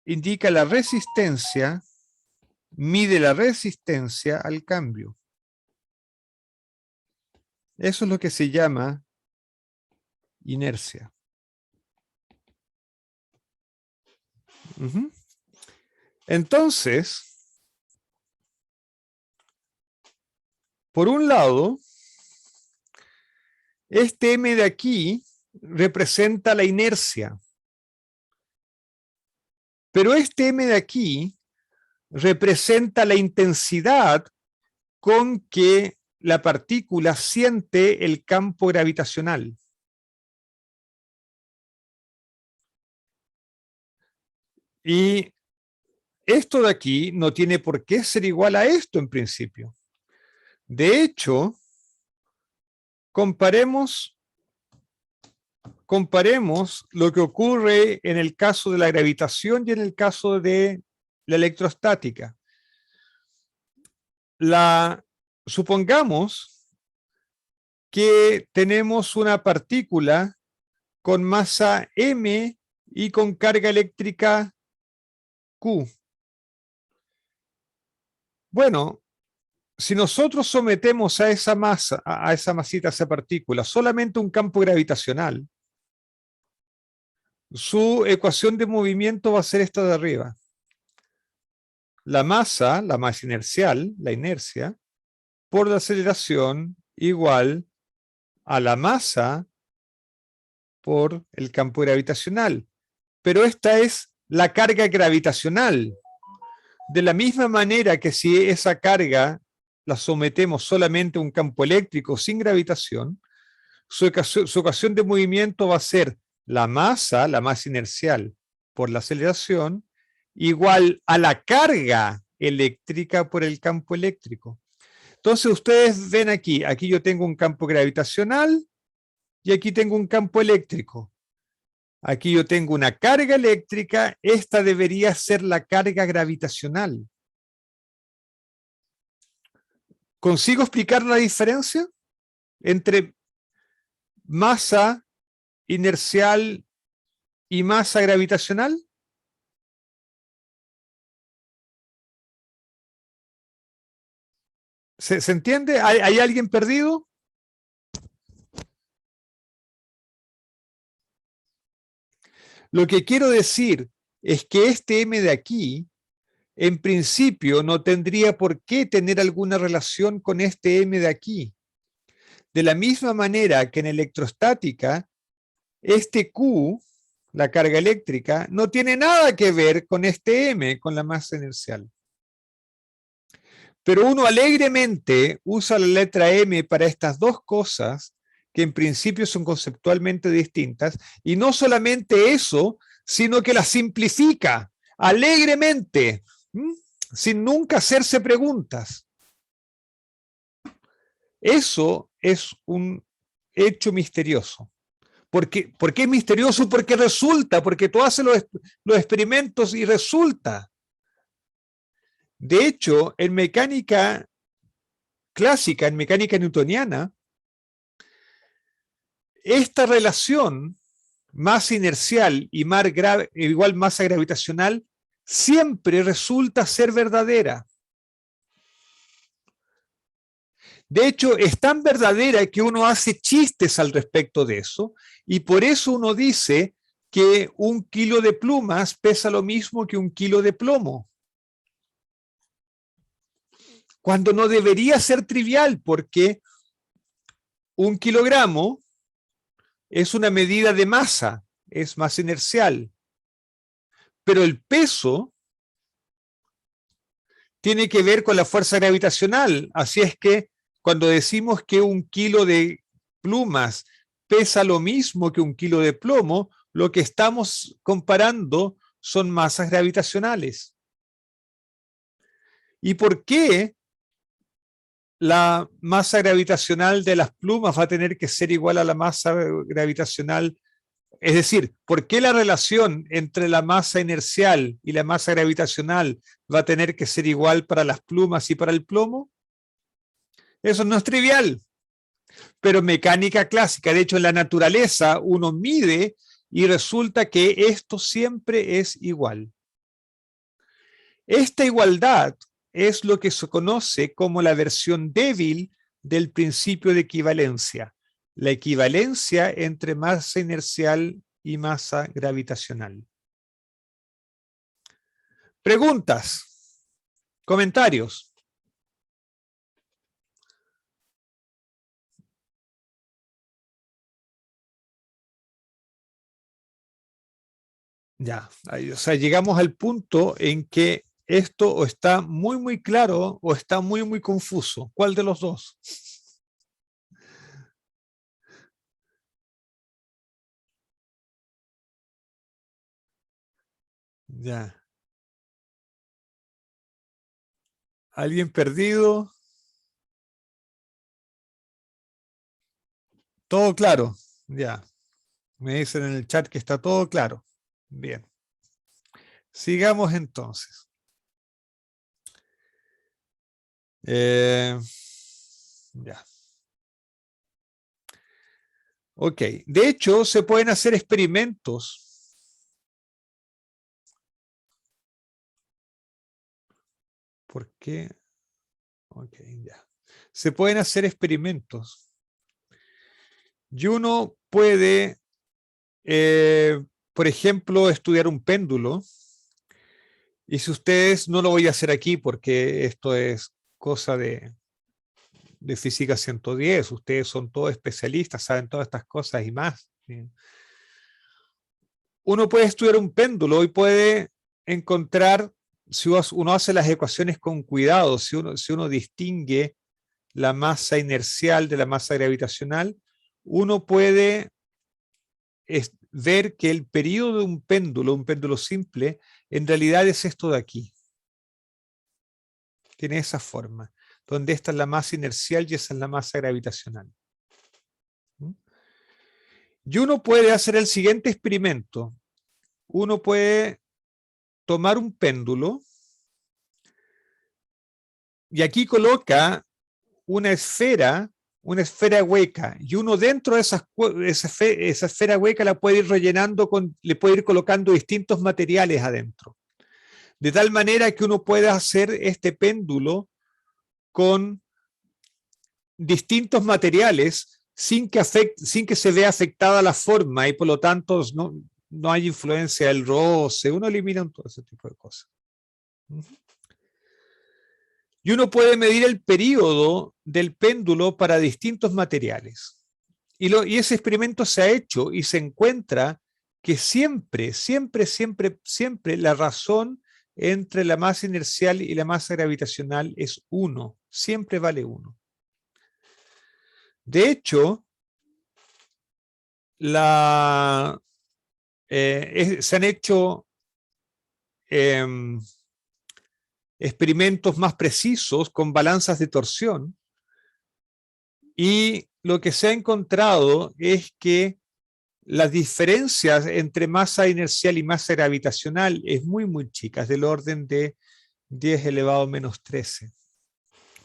indica la resistencia, mide la resistencia al cambio. Eso es lo que se llama inercia. Entonces, por un lado, este m de aquí representa la inercia. Pero este m de aquí representa la intensidad con que la partícula siente el campo gravitacional. Y esto de aquí no tiene por qué ser igual a esto en principio. De hecho, comparemos lo que ocurre en el caso de la gravitación y en el caso de la electrostática. Supongamos que tenemos una partícula con masa m y con carga eléctrica Q. Bueno, si nosotros sometemos a esa masa, a esa masita, a esa partícula, solamente un campo gravitacional, su ecuación de movimiento va a ser esta de arriba. La masa inercial, la inercia, por la aceleración igual a la masa por el campo gravitacional. Pero esta es la carga gravitacional. De la misma manera que si esa carga la sometemos solamente a un campo eléctrico sin gravitación, su ecuación de movimiento va a ser la masa inercial por la aceleración, igual a la carga eléctrica por el campo eléctrico. Entonces ustedes ven aquí yo tengo un campo gravitacional y aquí tengo un campo eléctrico. Aquí yo tengo una carga eléctrica, esta debería ser la carga gravitacional. ¿Consigo explicar la diferencia entre masa inercial y masa gravitacional? ¿Se entiende? ¿Hay alguien perdido? Lo que quiero decir es que este M de aquí, en principio, no tendría por qué tener alguna relación con este M de aquí. De la misma manera que en electrostática, este Q, la carga eléctrica, no tiene nada que ver con este M, con la masa inercial. Pero uno alegremente usa la letra M para estas dos cosas, que en principio son conceptualmente distintas, y no solamente eso, sino que las simplifica alegremente, sin nunca hacerse preguntas. Eso es un hecho misterioso. ¿Por qué es misterioso? Porque resulta, porque tú haces los experimentos y resulta. De hecho, en mecánica clásica, en mecánica newtoniana, esta relación masa inercial y igual masa gravitacional siempre resulta ser verdadera. De hecho, es tan verdadera que uno hace chistes al respecto de eso, y por eso uno dice que 1 kilo de plumas pesa lo mismo que 1 kilo de plomo. Cuando no debería ser trivial, porque 1 kilogramo es una medida de masa, es masa inercial. Pero el peso tiene que ver con la fuerza gravitacional. Así es que cuando decimos que 1 kilo de plumas pesa lo mismo que 1 kilo de plomo, lo que estamos comparando son masas gravitacionales. ¿Y por qué la masa gravitacional de las plumas va a tener que ser igual a la masa gravitacional? Es decir, ¿por qué la relación entre la masa inercial y la masa gravitacional va a tener que ser igual para las plumas y para el plomo? Eso no es trivial. Pero mecánica clásica, de hecho en la naturaleza uno mide y resulta que esto siempre es igual. Esta igualdad es lo que se conoce como la versión débil del principio de equivalencia. La equivalencia entre masa inercial y masa gravitacional. Preguntas, comentarios. Ya, o sea, llegamos al punto en que esto o está muy, muy claro o está muy, muy confuso. ¿Cuál de los dos? Ya. ¿Alguien perdido? ¿Todo claro? Ya. Me dicen en el chat que está todo claro. Bien. Sigamos entonces. Ya. Ok. De hecho, se pueden hacer experimentos. ¿Por qué? Ok, ya. Se pueden hacer experimentos. Y uno puede, por ejemplo, estudiar un péndulo. Y si ustedes, no lo voy a hacer aquí porque esto es cosa de física 110, ustedes son todos especialistas, saben todas estas cosas y más. ¿Sí? Uno puede estudiar un péndulo y puede encontrar, si uno hace las ecuaciones con cuidado, si uno distingue la masa inercial de la masa gravitacional, uno puede ver que el periodo de un péndulo simple, en realidad es esto de aquí. Tiene esa forma, donde esta es la masa inercial y esa es la masa gravitacional. Y uno puede hacer el siguiente experimento. Uno puede tomar un péndulo y aquí coloca una esfera hueca, y uno dentro de esa esfera hueca la puede ir rellenando, le puede ir colocando distintos materiales adentro. De tal manera que uno pueda hacer este péndulo con distintos materiales sin que se vea afectada la forma y por lo tanto no hay influencia del roce. Uno elimina todo ese tipo de cosas. Y uno puede medir el período del péndulo para distintos materiales. Y ese experimento se ha hecho y se encuentra que siempre la razón entre la masa inercial y la masa gravitacional es 1. Siempre vale 1. De hecho, se han hecho experimentos más precisos con balanzas de torsión y lo que se ha encontrado es que las diferencias entre masa inercial y masa gravitacional es muy chica, es del orden de 10 elevado a menos 13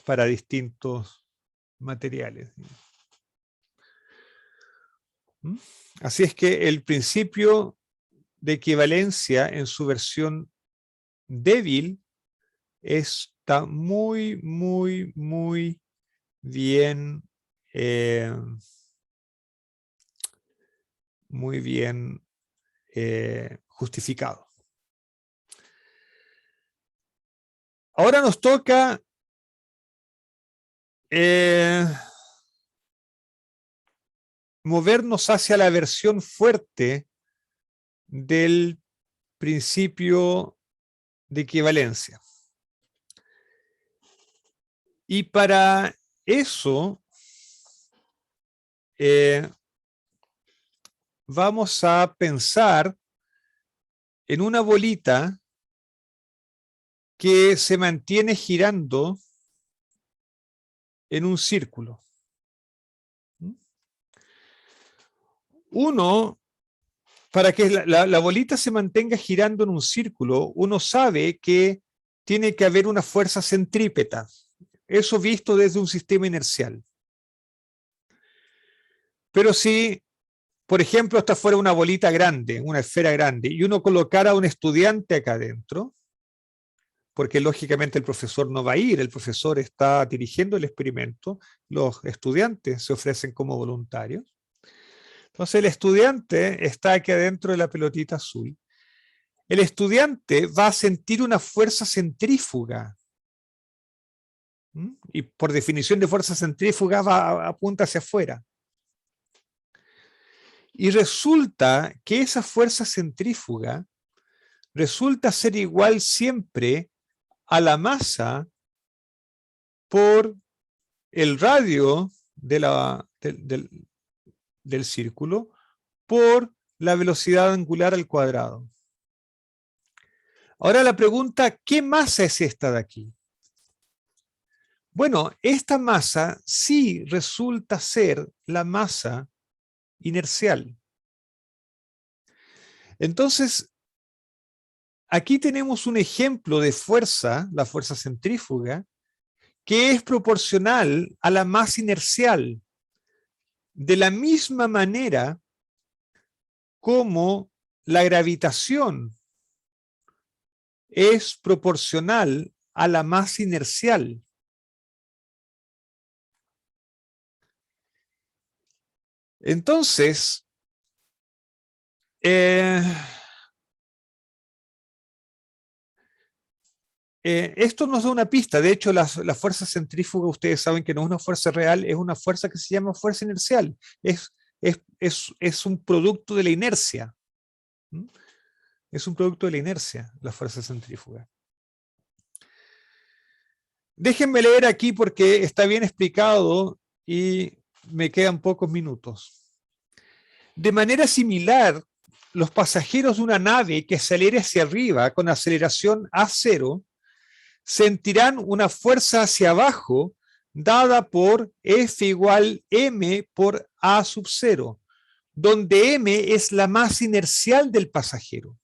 para distintos materiales. Así es que el principio de equivalencia en su versión débil está muy bien justificado. Ahora nos toca movernos hacia la versión fuerte del principio de equivalencia. Y para eso vamos a pensar en una bolita que se mantiene girando en un círculo. Para que la bolita se mantenga girando en un círculo, uno sabe que tiene que haber una fuerza centrípeta. Eso visto desde un sistema inercial. Pero si, por ejemplo, esta fuera una bolita grande, una esfera grande, y uno colocara a un estudiante acá adentro, porque lógicamente el profesor no va a ir, el profesor está dirigiendo el experimento, los estudiantes se ofrecen como voluntarios. Entonces el estudiante está aquí adentro de la pelotita azul. El estudiante va a sentir una fuerza centrífuga. Y por definición de fuerza centrífuga apunta hacia afuera. Y resulta que esa fuerza centrífuga resulta ser igual siempre a la masa por el radio del círculo por la velocidad angular al cuadrado. Ahora la pregunta, ¿qué masa es esta de aquí? Bueno, esta masa sí resulta ser la masa inercial. Entonces, aquí tenemos un ejemplo de fuerza, la fuerza centrífuga, que es proporcional a la masa inercial. De la misma manera como la gravitación es proporcional a la masa inercial. Entonces, esto nos da una pista. De hecho, la fuerza centrífuga, ustedes saben que no es una fuerza real, es una fuerza que se llama fuerza inercial. Es un producto de la inercia. Es un producto de la inercia, la fuerza centrífuga. Déjenme leer aquí porque está bien explicado y me quedan pocos minutos. De manera similar, los pasajeros de una nave que acelere hacia arriba con aceleración A0 sentirán una fuerza hacia abajo dada por F igual M por A sub 0, donde M es la masa inercial del pasajero.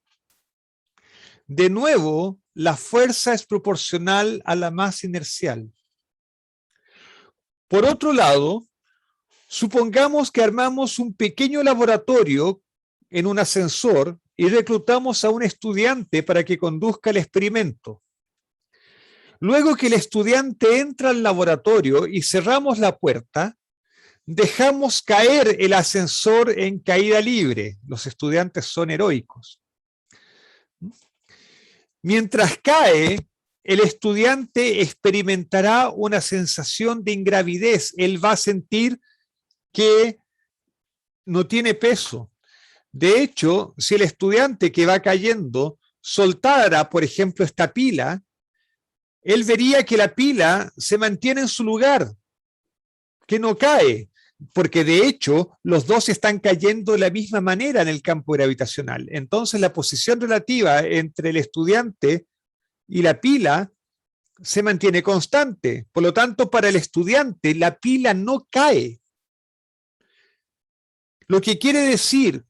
De nuevo, la fuerza es proporcional a la masa inercial. Por otro lado, supongamos que armamos un pequeño laboratorio en un ascensor y reclutamos a un estudiante para que conduzca el experimento. Luego que el estudiante entra al laboratorio y cerramos la puerta, dejamos caer el ascensor en caída libre. Los estudiantes son heroicos. Mientras cae, el estudiante experimentará una sensación de ingravidez. Él va a sentir que no tiene peso. De hecho, si el estudiante que va cayendo soltara, por ejemplo, esta pila, él vería que la pila se mantiene en su lugar, que no cae, porque de hecho los dos están cayendo de la misma manera en el campo gravitacional. Entonces la posición relativa entre el estudiante y la pila se mantiene constante. Por lo tanto, para el estudiante la pila no cae. Lo que quiere decir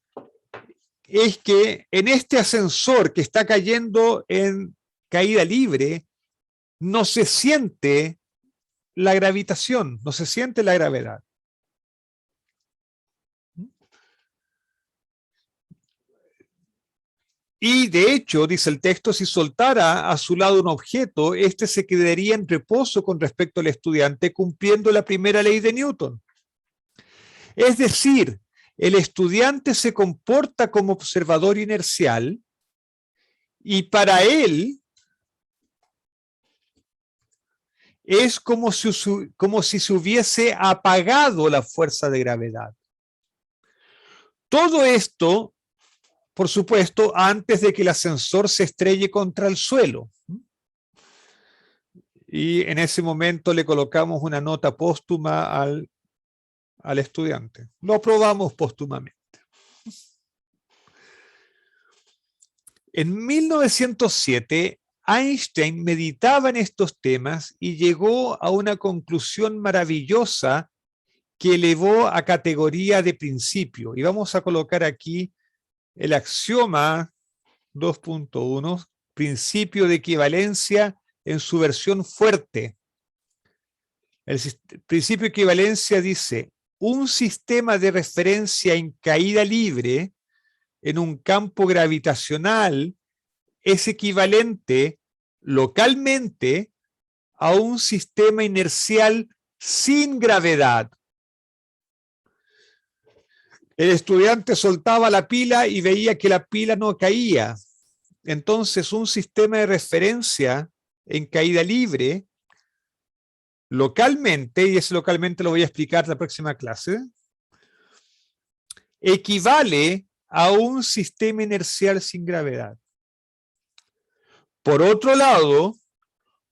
es que en este ascensor que está cayendo en caída libre, no se siente la gravitación, no se siente la gravedad. Y de hecho, dice el texto, si soltara a su lado un objeto, este se quedaría en reposo con respecto al estudiante, cumpliendo la primera ley de Newton. Es decir, el estudiante se comporta como observador inercial y para él es como si se hubiese apagado la fuerza de gravedad. Todo esto, por supuesto, antes de que el ascensor se estrelle contra el suelo. Y en ese momento le colocamos una nota póstuma al estudiante. Lo aprobamos póstumamente. En 1907, Einstein meditaba en estos temas y llegó a una conclusión maravillosa que elevó a categoría de principio. Y vamos a colocar aquí el axioma 2.1, principio de equivalencia en su versión fuerte. El principio de equivalencia dice: un sistema de referencia en caída libre en un campo gravitacional es equivalente localmente a un sistema inercial sin gravedad. El estudiante soltaba la pila y veía que la pila no caía. Entonces, un sistema de referencia en caída libre, localmente, y ese localmente lo voy a explicar en la próxima clase, equivale a un sistema inercial sin gravedad. Por otro lado,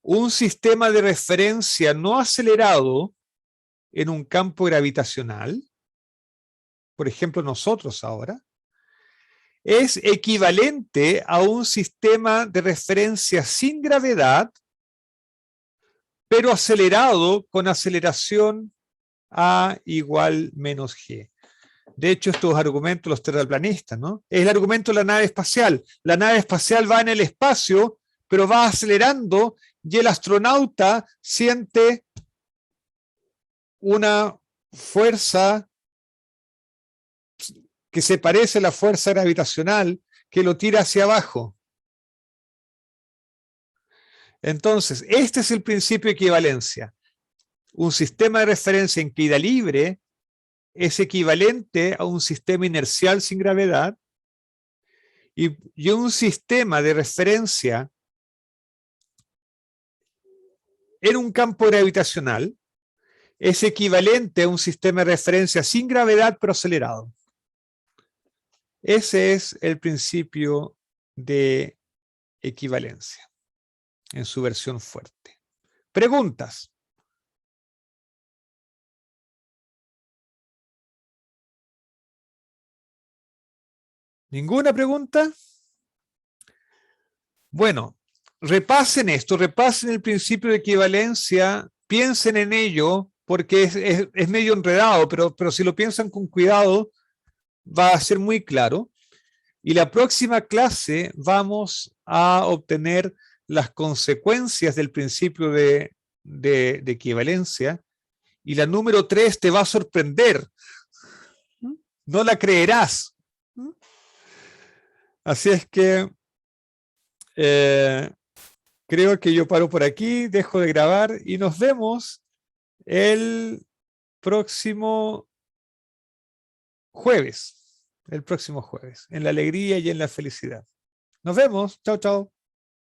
un sistema de referencia no acelerado en un campo gravitacional, por ejemplo nosotros ahora, es equivalente a un sistema de referencia sin gravedad, pero acelerado con aceleración A igual menos G. De hecho, estos argumentos los terraplanistas, ¿no? Es el argumento de la nave espacial. La nave espacial va en el espacio, pero va acelerando y el astronauta siente una fuerza que se parece a la fuerza gravitacional que lo tira hacia abajo. Entonces, este es el principio de equivalencia. Un sistema de referencia en caída libre es equivalente a un sistema inercial sin gravedad y un sistema de referencia en un campo gravitacional es equivalente a un sistema de referencia sin gravedad pero acelerado. Ese es el principio de equivalencia en su versión fuerte. ¿Preguntas? ¿Ninguna pregunta? Bueno, repasen esto, repasen el principio de equivalencia, piensen en ello, porque es medio enredado, pero si lo piensan con cuidado, va a ser muy claro. Y la próxima clase vamos a obtener las consecuencias del principio de equivalencia. Y la número 3 te va a sorprender. No la creerás. Así es que creo que yo paro por aquí, dejo de grabar y nos vemos el próximo jueves. El próximo jueves, en la alegría y en la felicidad. Nos vemos. Chao, chao.